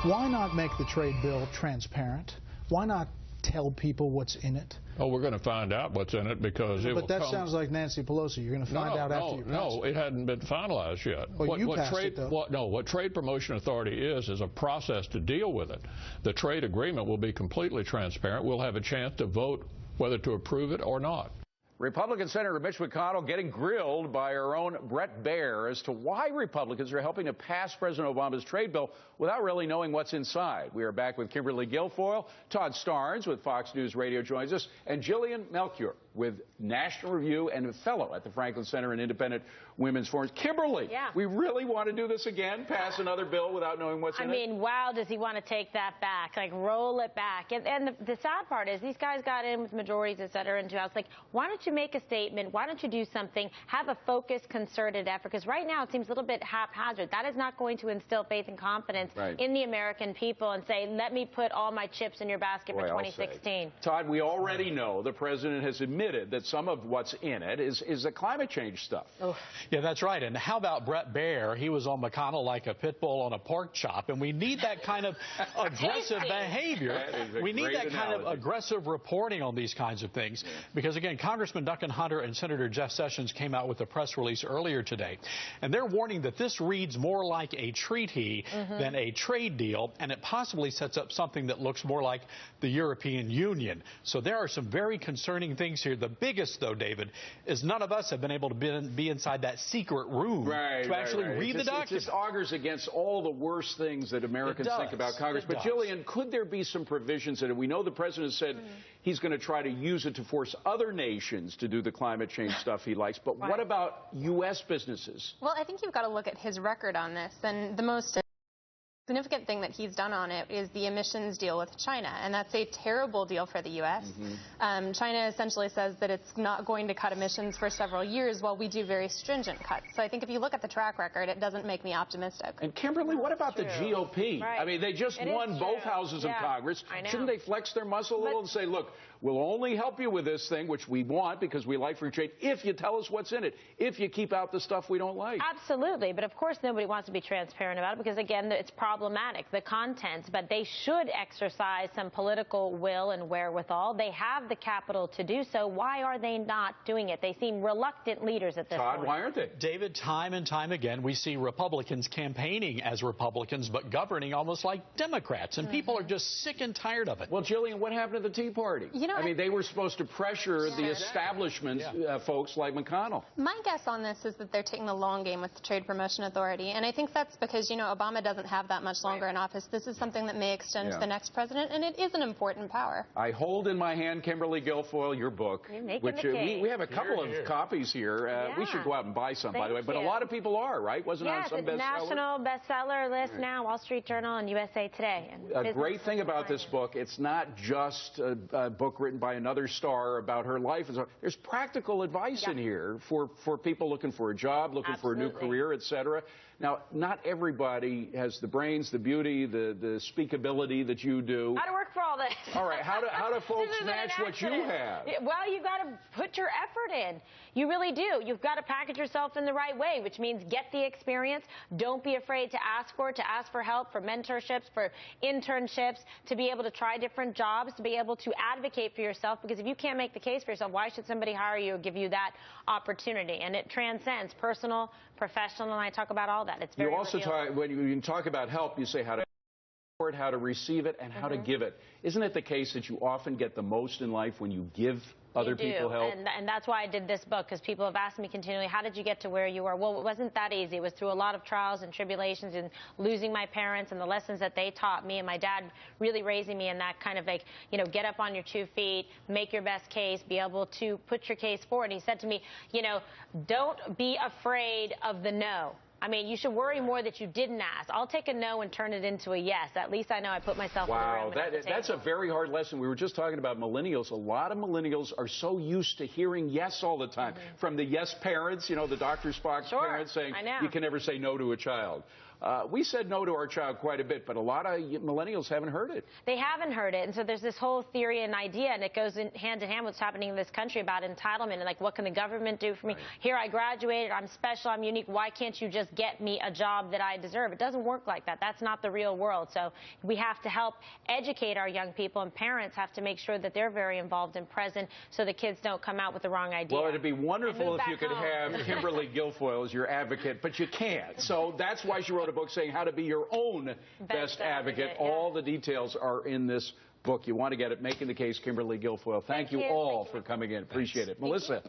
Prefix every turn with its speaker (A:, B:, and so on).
A: Why not make the trade bill transparent? Why not tell people what's in it?
B: Oh, we're going to find out what's in it because it will
A: But that sounds like Nancy Pelosi. You're going to find out after you pass it.
B: No, it hadn't been finalized yet.
A: Well, you passed it, though.
B: What Trade Promotion Authority is a process to deal with it. The trade agreement will be completely transparent. We'll have a chance to vote whether to approve it or not.
C: Republican Senator Mitch McConnell getting grilled by our own Bret Baier as to why Republicans are helping to pass President Obama's trade bill without really knowing what's inside. We are back with Kimberly Guilfoyle. Todd Starnes with Fox News Radio joins us, and Jillian Melchior with National Review and a fellow at the Franklin Center and Independent Women's Forums. Kimberly, we really want to do this again, pass another bill without knowing what's in it?
D: I mean, wow, does he want to take that back, like roll it back? And the sad part is these guys got in with majorities, et cetera, into House. Like, why don't you make a statement? Why don't you do something? Have a focused, concerted effort? Because right now it seems a little bit haphazard. That is not going to instill faith and confidence in the American people and say, let me put all my chips in your basket for 2016.
C: Todd, we already know the president has admitted that some of what's in it is the climate change stuff.
E: Oh. Yeah, that's right. And how about Bret Baier? He was on McConnell like a pit bull on a pork chop, and we need that kind of aggressive behavior. We need that kind of aggressive reporting on these kinds of things. Because, again, Congressman Duncan Hunter and Senator Jeff Sessions came out with a press release earlier today, and they're warning that this reads more like a treaty than a trade deal, and it possibly sets up something that looks more like the European Union. So there are some very concerning things here. The biggest, though, David, is none of us have been able to be inside that secret room to actually read the document.
C: It just augurs against all the worst things that Americans think about Congress. But, Jillian, could there be some provisions in it? We know the president said he's going to try to use it to force other nations to do the climate change stuff he likes. But what about U.S. businesses?
F: Well, I think you've got to look at his record on this. And the most significant thing that he's done on it is the emissions deal with China, and that's a terrible deal for the U.S. China essentially says that it's not going to cut emissions for several years while we do very stringent cuts. So I think if you look at the track record, it doesn't make me optimistic.
C: And Kimberly, what about the GOP? I mean, they just won both houses of Congress. Shouldn't they flex their muscle a little and say, look, we'll only help you with this thing, which we want because we like free trade, if you tell us what's in it, if you keep out the stuff we don't like.
D: Absolutely. But, of course, nobody wants to be transparent about it because, again, it's problematic, the contents. But they should exercise some political will and wherewithal. They have the capital to do so. Why are they not doing it? They seem reluctant leaders at this point.
C: Todd, why aren't they?
E: David, time and time again, we see Republicans campaigning as Republicans but governing almost like Democrats. And people are just sick and tired of it.
C: Well, Jillian, what happened to the Tea Party?
F: You know,
C: I mean, they were supposed to pressure the establishment folks like McConnell.
F: My guess on this is that they're taking the long game with the Trade Promotion Authority. And I think that's because, you know, Obama doesn't have that much longer in office. This is something that may extend to the next president, and it is an important power.
C: I hold in my hand, Kimberly Guilfoyle, your book, which we have a couple of copies here. We should go out and buy some, by the way. But a lot of people are, right? Wasn't on some bestseller?
D: Yes, it's national bestseller list now, Wall Street Journal and USA Today.
C: A great thing about this book, it's not just a book written by another star about her life. There's practical advice in here for people looking for a job, looking for a new career, etc. Now, not everybody has the brains, the beauty, the speakability that you do.
D: How to work for all this.
C: All right, how do folks match what you have?
D: Well, you've got to put your effort in. You really do. You've got to package yourself in the right way, which means get the experience. Don't be afraid to ask for help, for mentorships, for internships, to be able to try different jobs, to be able to advocate for yourself, because if you can't make the case for yourself, why should somebody hire you or give you that opportunity? And it transcends personal, professional, and I talk about all that. It's very
C: You also talk, when you talk about help, you say how to support, how to receive it, and how to give it. Isn't it the case that you often get the most in life when you give other people help?
D: And that's why I did this book, because people have asked me continually, how did you get to where you are? Well, it wasn't that easy. It was through a lot of trials and tribulations and losing my parents and the lessons that they taught me, and my dad really raising me in that kind of, like, you know, get up on your 2 feet, make your best case, be able to put your case forward. And he said to me, you know, don't be afraid of the no. I mean, you should worry more that you didn't ask. I'll take a no and turn it into a yes. At least I know I put myself in the room.
C: Wow, that's a very hard lesson. We were just talking about millennials. A lot of millennials are so used to hearing yes all the time. From the yes parents, you know, the Dr. Spock parents saying you can never say no to a child. We said no to our child quite a bit, but a lot of millennials haven't heard it.
D: They haven't heard it, and so there's this whole theory and idea, and it goes hand in hand with what's happening in this country about entitlement and like, what can the government do for me? Right. Here I graduated, I'm special, I'm unique. Why can't you just get me a job that I deserve? It doesn't work like that. That's not the real world. So we have to help educate our young people, and parents have to make sure that they're very involved and present so the kids don't come out with the wrong idea.
C: Well, it'd be wonderful if you could have Kimberly Guilfoyle as your advocate, but you can't. So that's why she wrote a book saying how to be your own best advocate.
D: Yeah.
C: All the details are in this book. You want to get it. Making the Case, Kimberly Guilfoyle. Thank you all for coming in. Appreciate it. Melissa.